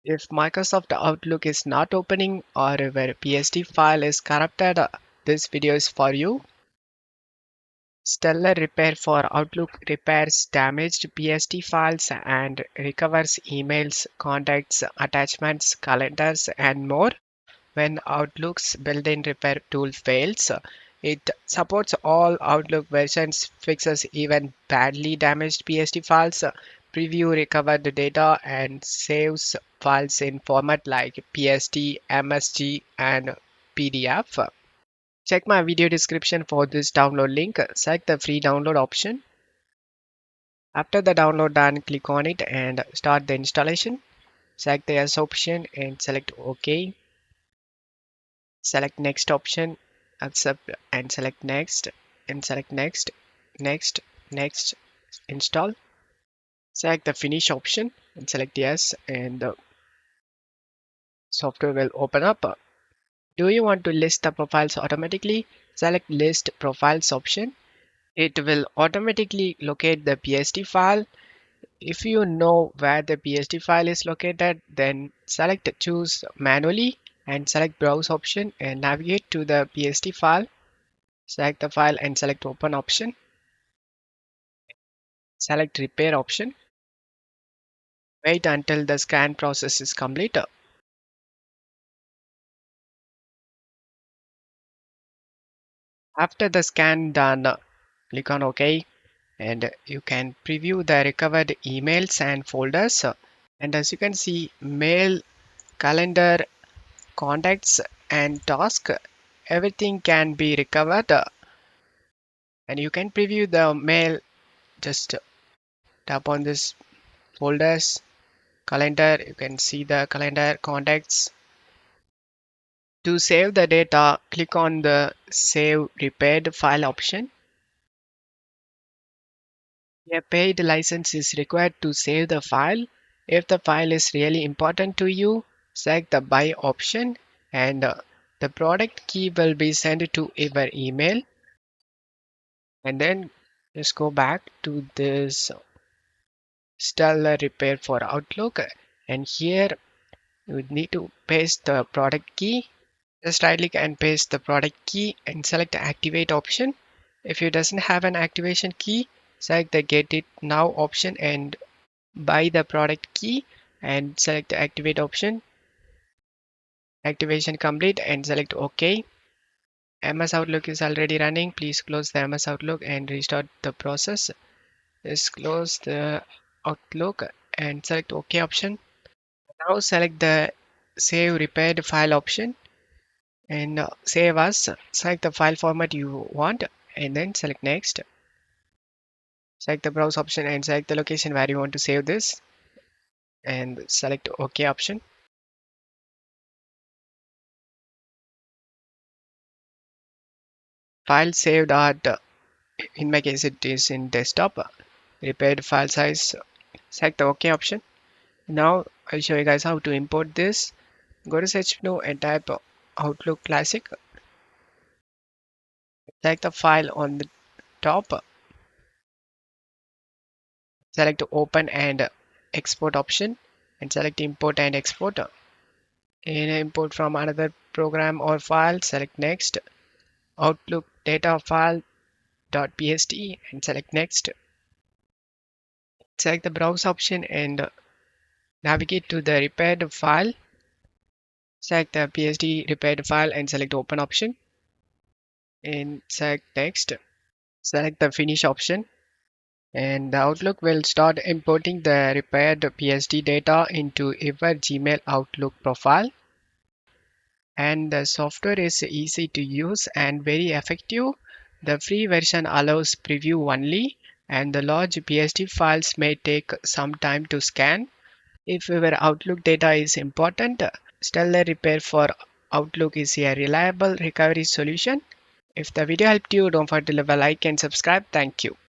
If Microsoft Outlook is not opening or your PST file is corrupted, this video is for you. Stellar Repair for Outlook repairs damaged PST files and recovers emails, contacts, attachments, calendars, and more. When Outlook's built-in repair tool fails, it supports all Outlook versions, fixes even badly damaged PST files, preview recovered data, and saves files in format like PST, MSG, and PDF. Check my video description for this download link. Select the free download option. After the download done, click on it and start the installation. Select the yes option and select OK. Select next option, accept and select next and select next, next, next, install. Select the finish option and select yes and the software will open up. Do you want to list the profiles automatically? Select list profiles option. It will automatically locate the PST file. If you know where the PST file is located, then select choose manually and select browse option and navigate to the PST file. Select the file and select open option. Select repair option. Wait until the scan process is complete. After the scan done, click on OK and you can preview the recovered emails and folders. And as you can see, mail, calendar, contacts and task, everything can be recovered. And you can preview the mail, just tap on this folders, calendar, you can see the calendar, contacts. To save the data, click on the Save Repaired File option. A paid license is required to save the file. If the file is really important to you, select the Buy option and the product key will be sent to your email. And then just go back to this Stellar Repair for Outlook, and here you need to paste the product key. Just right click and paste the product key and select the activate option. If it doesn't have an activation key, select the get it now option and buy the product key and select the activate option. Activation complete and select OK. MS Outlook is already running. Please close the MS Outlook and restart the process. Just close the Outlook and select OK option. Now select the save repaired file option and save as. Select the file format you want and then select next. Select the browse option and select the location where you want to save this and select OK option. File saved at, in my case it is in desktop. Repaired file size, select the OK option. Now I'll show you guys how to import this. Go to search menu and type Outlook Classic. Select the file on the top. Select open and export option and select import and export. In import from another program or file, select next. Outlook data file .pst and select next. Select the browse option and navigate to the repaired file. Select the PSD repaired file and select open option and select next. Select the finish option and the Outlook will start importing the repaired PSD data into your Gmail Outlook profile. And the software is easy to use and very effective. The free version allows preview only and the large PSD files may take some time to scan. If your Outlook data is important, Stellar Repair for Outlook is a reliable recovery solution. If the video helped you, don't forget to leave a like and subscribe. Thank you.